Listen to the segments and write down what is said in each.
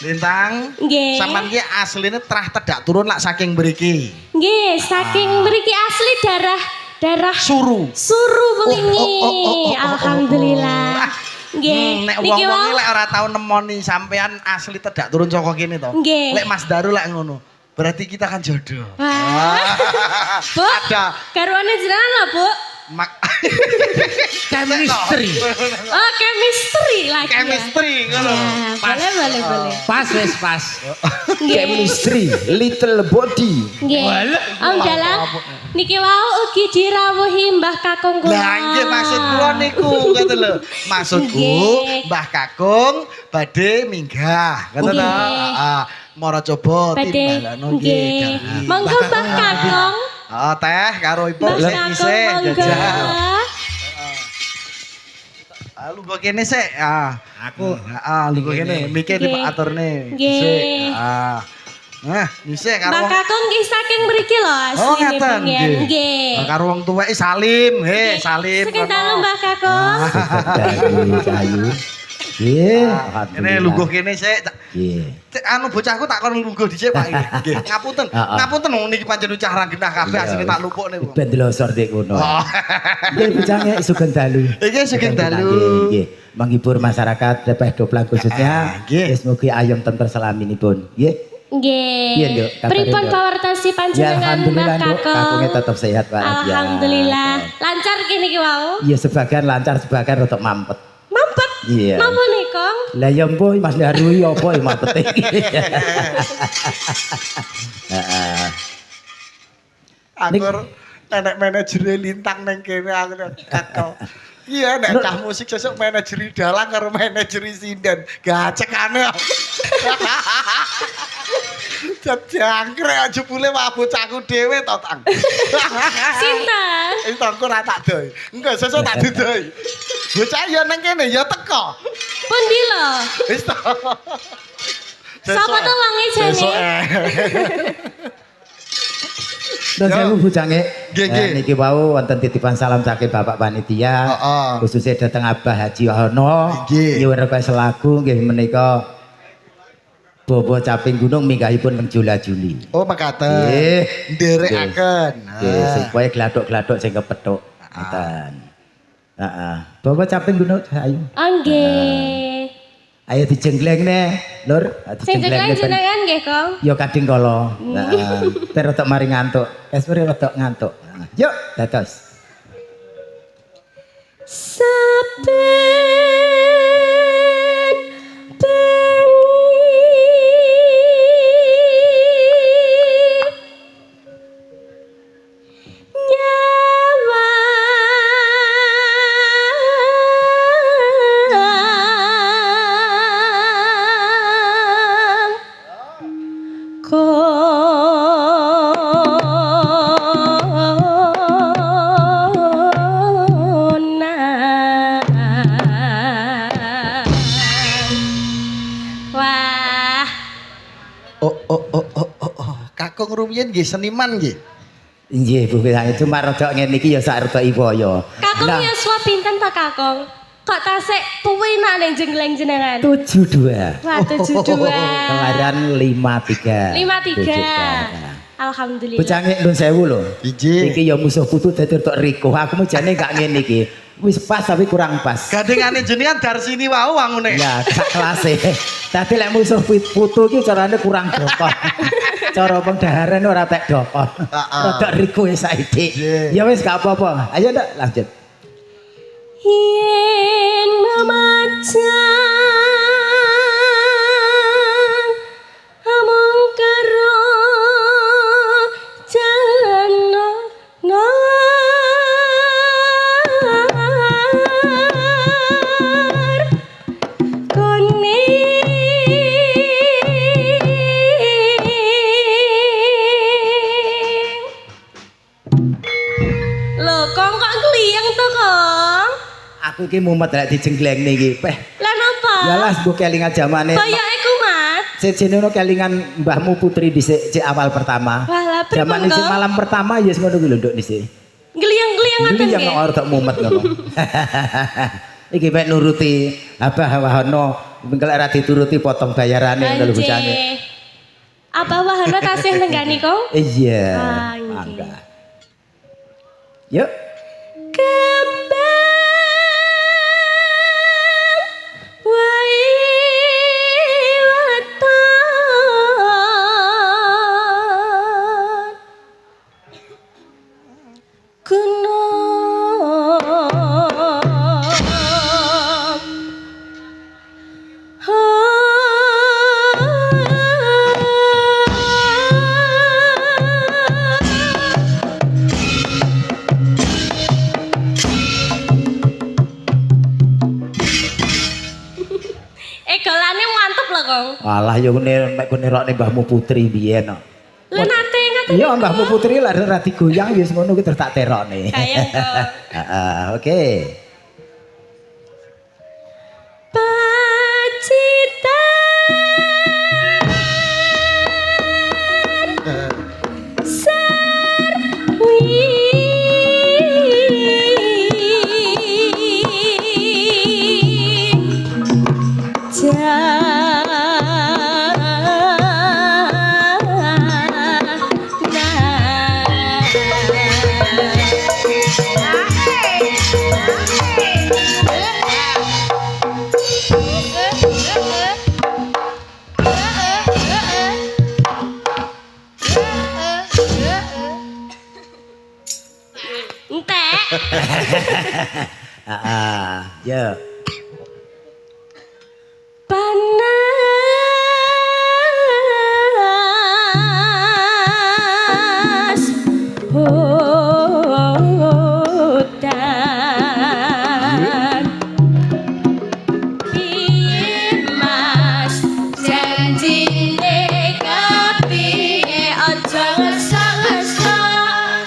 Lintang. Nggih. Sampeyan ki asline trah tedak turun lak saking mriki. Nggih, saking mriki asli darah Suru. suru wingi. Alhamdulillah. Nggih. Nek Niki wong-wong wau lek ora tau nemoni sampean asli tedak turun saka kene to. Nggih. Lek Mas Daru lek ngono, berarti kita kan jodoh. Wah. Bu, Ada garwane jenengan lho, Bu. Chemistry. Oh, chemistry lagi. Ya? Chemistry ngono. Nah, boleh. Pas wes pas. Nggih. Chemistry, little body. Nggih. Om Dalang niki wau ugi dirawuhi Mbah Kakung kula. Lah nggih maksud kula niku ngoten lho. Maksudku Nggih. Mbah Kakung badhe minggah ngoten to. Nggih. Heeh. Mara coba Badhe. timbalano nggih. Nggih. Monggo Mbah Kakung. Oh teh karo ibu Mbah sik Kakung isih monggo. jajal. Lu kok kene sik. Aku Lu kok kene mikir Nggih. Pak aturne. Nggih. Sik. Nah, isih karo Mbah wong Kakung nggih saking mriki lho Oh, asline ngaten pengen. Nggih. Karo wong tuweke salim. He, salim. Sekental Mbah Kakung. Dari kayu. Nggih, Kene lungguh kene sik. Nggih. Cek anu bocahku tak kon lungguh dhisik Pak. Nggih. Ngapunten. Heeh. Ngapunten niki pancen ucah ra genah kabeh asline tak lupukne kok. Ben delosor dek kono. Oh. Nggih bujange sugeng dalu. Iki sugeng dalu. Nggih, menghibur masyarakat Depeh Doplang khususnya. Nggih. Wis mugi ayem tentrem selaminipun. Nggih. Nggih. Iya, Nduk. Kabar, Pripun Nduk? pawartosi Ya panjenengan Mbah alhamdulillah Nduk, Kakung? kakungnya tetap sehat Pak. Alhamdulillah. Lancar kene iki wau. Iya sebagian lancar, sebagian rotok mampet. Mampet. Iya. Napa nih, Kong? Lah ya mpuh Mas Darwi apa ya mampet iki. Heeh. Anggur enek manajer lintang neng kene aku kata. Iya nek cah musik sesuk manajer dalang karo manajer sinden. Gacekane. Jangkrik jebule wae bocahku dhewe to tang. Sinten? Iki tangku ora tak doi. Enggak sesuk tak didoi. Bocah ya neng kene ya teko. Pundi lho? Wis to. Sapa to wonge Sesuk jane? Dan saya bujange Nggih, nggih. niki wau wonten titipan salam saking Bapak Panitia. Heeh. Khususnya dateng Abah Haji Wahono. Nggih. Nyuwun request lagu nggih menika Bobo Caping Gunung minggahipun teng Jula-Juli. Oh mekaten. Nggih. Nderekaken. Nggih, sing kowe gladok-gladok sing kepethuk. Ngoten. Heeh. Bobo Caping Gunung ayo. Oh nggih. Ayo dijenggleng ne, Lur. Sing jenengan jenengan nggih, Kong. Yo kading kala. Heeh. Ben rada mari ngantuk. Esmere rada ngantuk. Yuk, dados. Saben bengi nyawa konang. Wah, Oh. Kakung rumiyin nggih seniman nggih. Nggih, Bu Wilang cuma rada ngene iki ya sak rada iwaya. Kakung Nah, yuswa pinten ta Kakung? Kok tasik puwinak ning jengleng jenengan? 72. Wah, 72. Kemarin 53. 53. Alhamdulillah. Bucange nun sewu lho. Iji. Iki ya musuh putu dadi tok Riko. Aku mejane gak ngene iki. Wis pas tapi kurang pas. Gandengane jenengan Darsini wau wangune. Ya, sak kelase. Dadi lek musuh putu iki carane kurang dokon. Cara pendaharane ora tek dokon. Rodok Riko ya saiki. Nggih. Ya wis gak apa-apa. Ayo ndak lanjut. Yen memajang amung karo jana nar kone lho kong kok ngliyeng to kong Aku iki mumet lek dijenglengne iki. Peh. lah napa Ya lah mbok kelingan jamane. koyoke kumat Sejene ono kelingan mbahmu Putri dhisik cek awal pertama. Wah, lah, pripun, Zaman isih Kong? malam pertama ya ngono kuwi lho nduk dhisik. ngliyeng-ngliyeng ngoten Dulu yang nggih ora tak mumet ngono. Iki mek nuruti Abah Wahono Mengko ora dituruti potong bayarane ngono lho bocahnya. Anjir. Apa wahana tasih nenggani kong? Iya. Ah, nggih. Mangga. Yuk. Kembang wae weton golane mantep lho, Kong. Alah yo nek kene rokne Mbahmu Putri biyen no. Lho nate ngaten. Iya Mbahmu Putri lha ora digoyang wis ngono ki terus tak terokne. Kayang kok. Heeh, oke. Entek. Ya. Panas hutan piye mas janjine kepiye aja ngeso-ngeso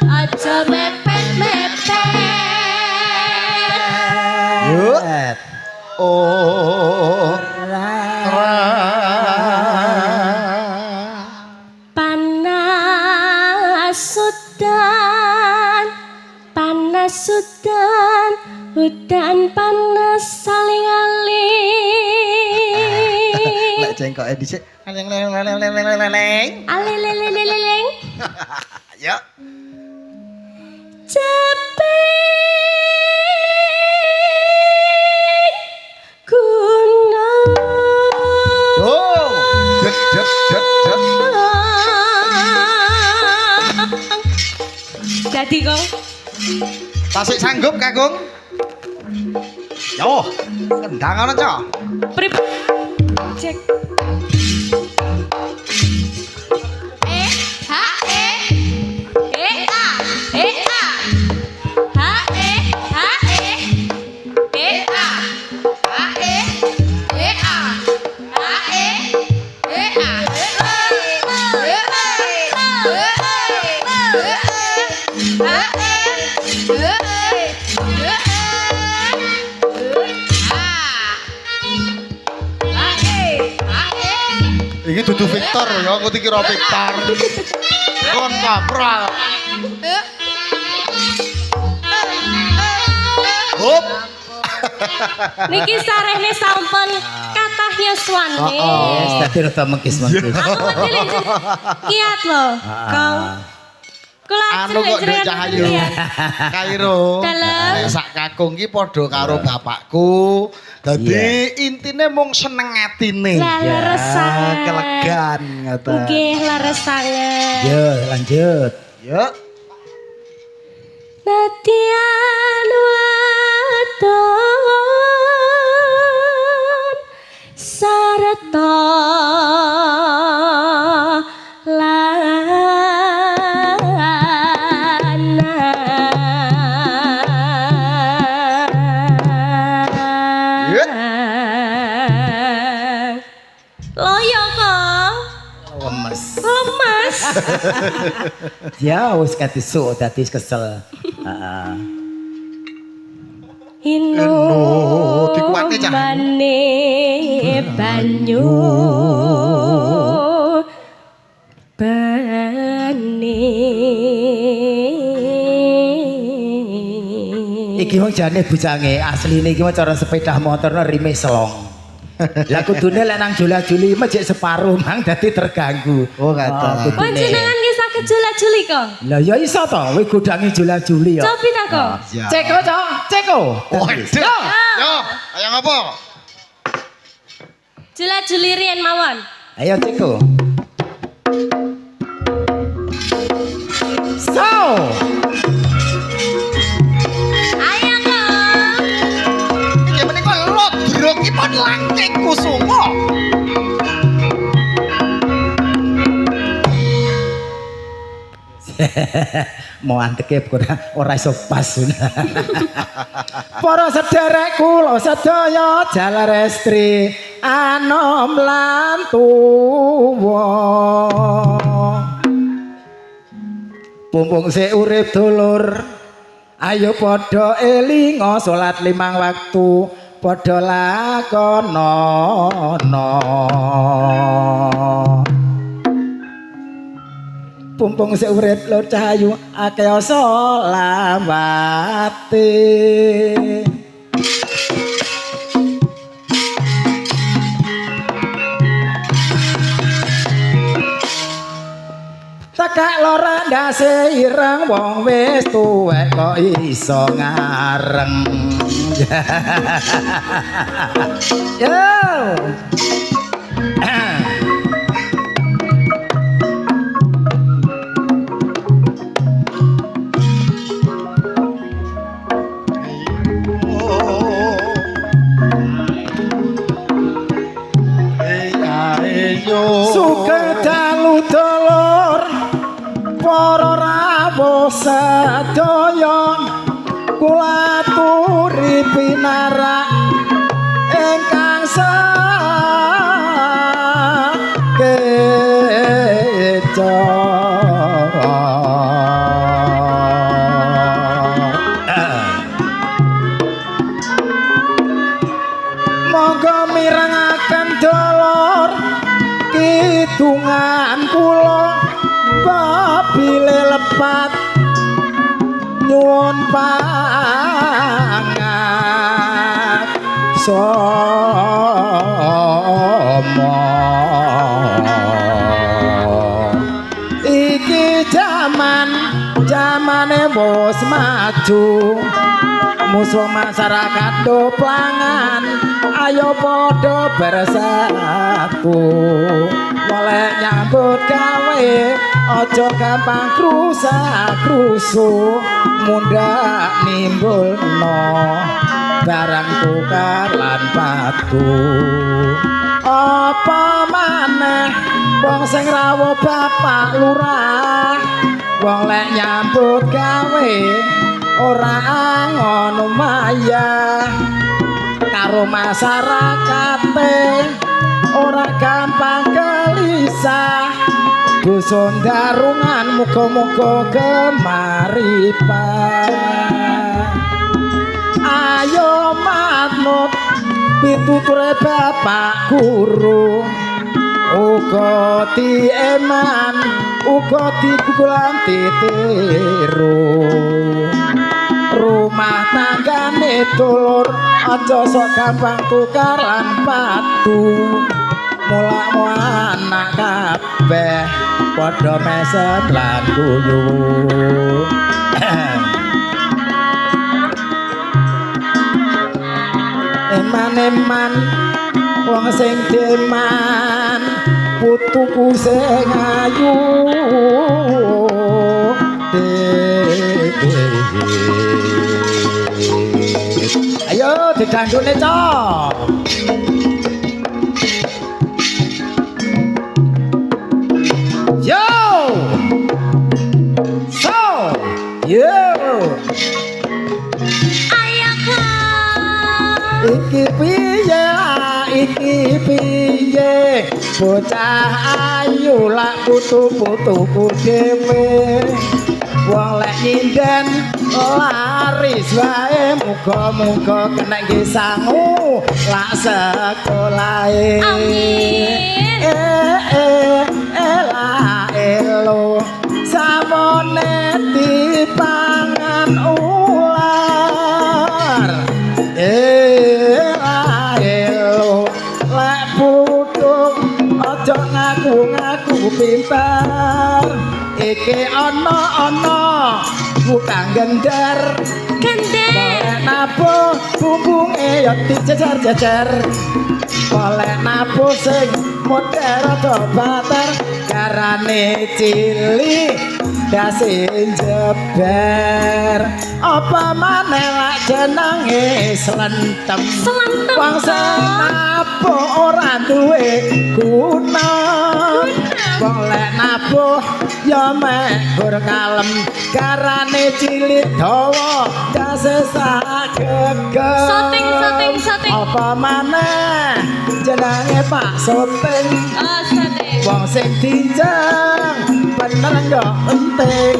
aja mepet-mepet. Yuk. Oh. Sudan, hutan panas saling aling. Lek cengkoke dhisik. Aleng. Aleleleleleleng. Ayo. Cepet gunung. Oh, jet. Jadi Kong. Tasik sanggup Kakung? Yo, kendang ana, Cok. Prip. Cek. Iki dudu Victor ya, aku dikira Victor. Kon kapral. Hop. Niki sarehne sampun kathah yuswane. Yes, dadi rada mengkis-mengkis. Aku ngerti kiat lho, Kong. Kula Anu kok Dek Cahayu. Kairo. Dalem. Sak kakung ki padha karo bapakku. Dadi intine mung seneng atine. Lah leres sanget. Kelegan ngoten. Nggih leres sanget. Yo, lanjut. Yuk. Nadian wadon sarta lanang. Loyo kok. Lemes. Ya wis katisuk dadi kesel. Heeh. Ino dikuatne cah. mane banyu Iki wong jane bujange asline iki cara sepeda motor rime selong. Lah kudune lek nang jula-juli mejek separuh mang dadi terganggu. Oh, kata. Panjenengan ki saged jula-juli kok. Lah ya iso to, kowe godangi jula-juli ya. Cobi ta kok. Ceko, Cok. Ceko. Waduh. Yo, ayo ngapa? Jula-juli riyen mawon. Ayo Ceko. So. Ayo kok. Iki menika lodrokipun langking kusuma. Mau anteke ora iso pas. Para sederek kula sedaya jalar estri anom lan tuwa. Mumpung sik urip dulur, ayo padha elinga salat 5 waktu, padha lakonono. Mumpung sik urip lur cahayu akeh selawate. Tekak lora ndase ireng wong wis tuwek kok iso ngareng. Yo. Suka dalu dulur para rawuh sedaya kula aturi pinarak ingkang sakeca. Monggo mirengaken dulur kidungan kula babile lepat nyuwun pangat somo. Iki jamane wis maju, musuh masyarakat do plangan, ayo padha bersatu. Molek nyambut gawe aja gampang krusa-krusu, mundhak nimbulno barang tukar lan patu. Apa maneh wong sing rawuh bapak lurah, wong lek nyambut gawe ora ngono maya karo masyarakate, ora gampang gelisah. Dusun darungan muga-muga gemaripan. Ayo manut pituture bapak guru, uga dieman, uga dikukulan titiru. Rumah tanggane dulur aja sok gampang tukar lan patu. Mulakmu anak kabeh padha meset lan guyu. Eman-eman wong sing deman, putuku sing ayu. Ayo didandune, Cok. Yo. So, yo. Ayo kok. Iki piye lah, iki piye, bocah ayu lak putu-putuku dhewe. Wong lek nyinden laris wae, muga-muga kena nggih sangu lak sekolahe. Amin. Ela elo sabone dipangan ular. Ela elo iki ana bukan gendar boleh nabuh bumbunge ya dijejer-jejer boleh nabuh sing model rada bater karane cilik dasi jeber apa maneh lak jenenge slentem wong sing nabuh ora duwe guna boleh nabuh ya mek gur kalem karane cilik dawa dase sak geger Soting. apa maneh jenenge Pak Soting Oh, soting. wong sing dinjeng bener yo penting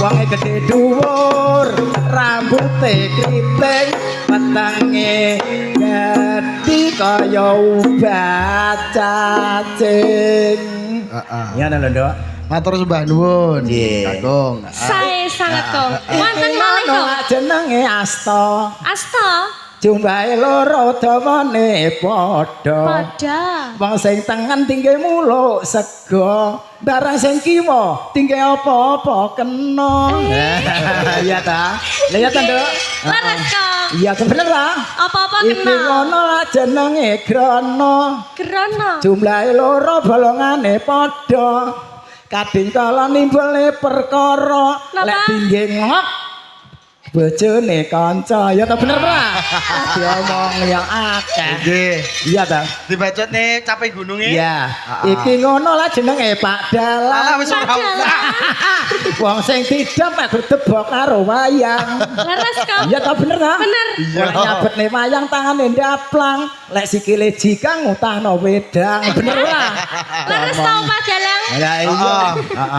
wonge gedhe dhuwur rambuté kriting wetenge gedhi kaya ubat cacing ya lho Nduk Matur sembah nuwun. Nggih. Kakung. Saya sangat kong. Wonten malih kong. jenenge Asta Asta. jumlahe loro dawane padha Pada. wong sing tengen tinggi muluk sego barang sing kiwa tinggi apa-apa kena iya ta lha ya ta Nduk Leres kong. iya bener lah Apa-apa iki kena. ngono lah jenenge grana Gerono. jumlahe loro bolongane padha kadang kala nimbulne perkara Napa? lek tinggi ngok bojone kanca ya ta bener ora diomong yang akeh Nggih. iya ta Dibacotne capek gununge. iya iki ngono lah jenenge Pak Alah Dalang wis ora usah. wong sing tidak mek debok karo wayang Leres kong. iya ta bener ta Bener. Iya. lek nyabetne wayang tangane ndaplang lek sikile jikang ngutahno wedang bener ora Leres kong Pak Dalang. ya Heeh.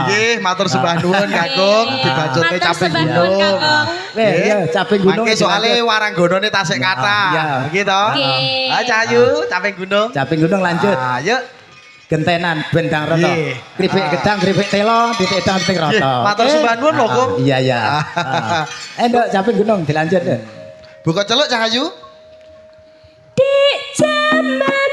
Nggih, matur sembah nuwun Kakung, dibacotne Matur capek sembah nuwun, gunung. Kakung. iya capek gunung Mangke soalé waranggonone tasik Iya. kathah. Iki to. Nggih. Ah Cahayu, capek gunung. capek gunung lanjut Ayo. gentenan bendang rata Nggih. kripik gedang kripik telo titik edang titik rata Nggih, matur sembah nuwun lho, Kung. iya iya Nduk capek gunung dilanjut Nduk Buka celuk Cahayu. Di zaman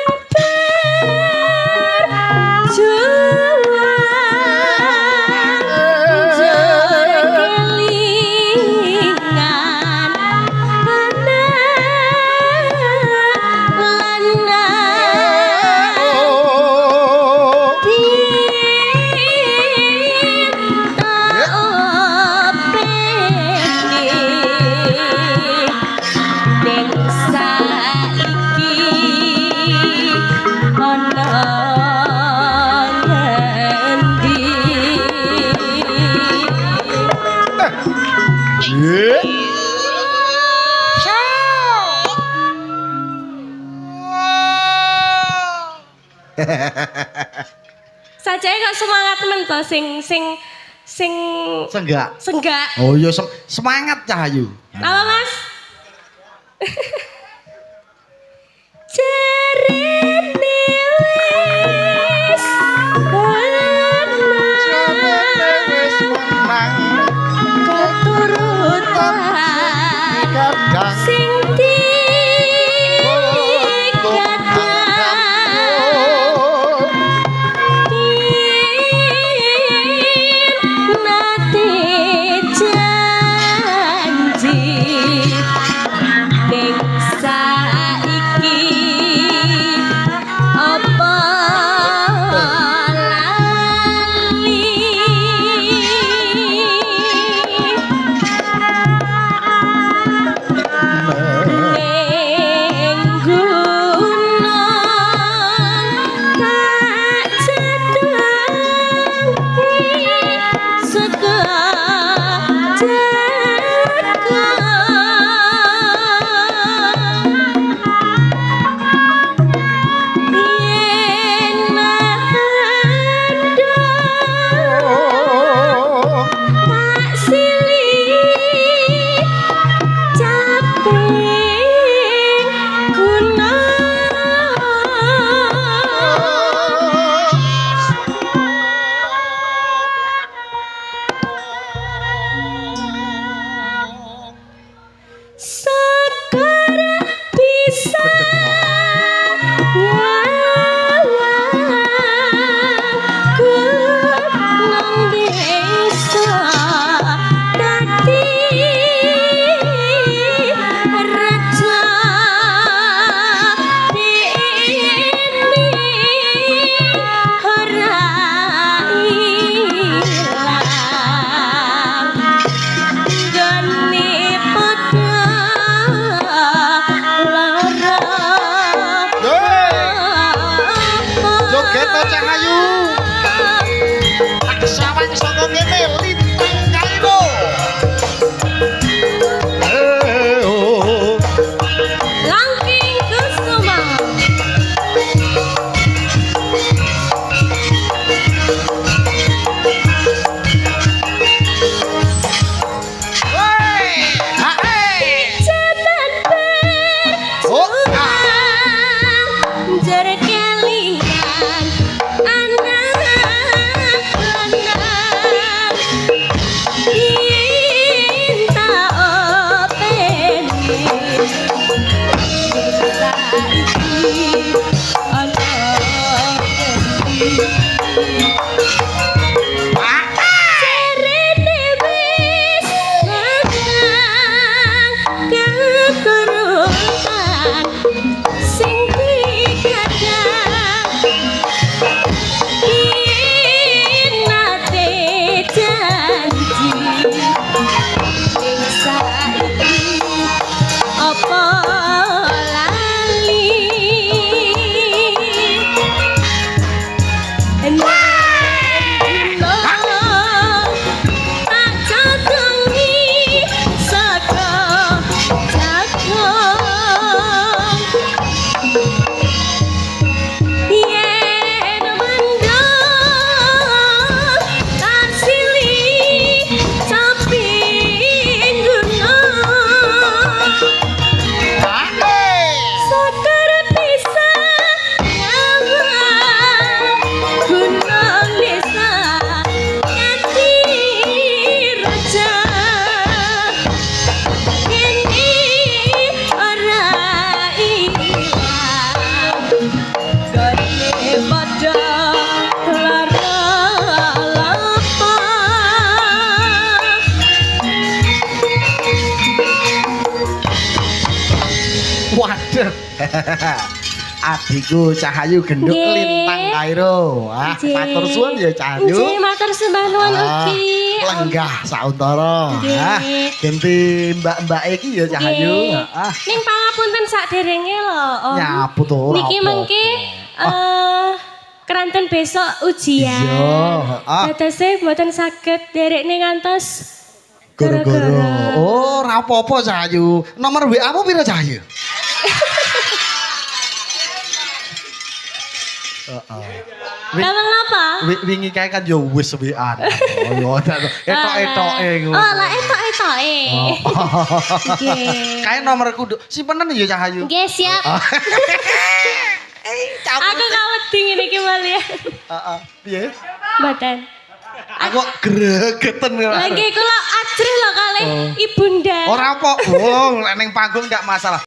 Saja kok semangat men to sing Senggak. senggak. Oh iya semangat Cahayu. Apa Mas? Cerene wis menang keturutan sing Waduh. Adikku Cahayu genduk Nggih. lintang Kairo. Wah, Nggih. matur suwun ya Cahayu. Nggih, matur sembah nuwun ugi. Lenggah sauntara. Nggih. Ah, ganti mbak-mbak iki ya Cahayu. Nggih. Ah, Ning pangapunten saderenge lho, Om. nyapu to ora. Niki apa-apa. mengki keranten besok ujian. Iya, heeh. Dadose mboten saged nderekne ngantos Goro-goro. Oh, ora apa-apa Cahayu. Nomor WA-mu piro Cahayu? Gampang apa? Wingi kae kan ya wis WA. Oh, ya etok-etoke ngono. Oh, lah etok-etoke. Nggih. Kae nomorku simpenan ya Cahayu. Nggih, siap. Aku kawedi ngene iki Malia. Heeh. Piye? Mboten. Aku gregeten Lagi kula ajrih lho kali ibunda. Ora apa. Oh, ning panggung enggak masalah.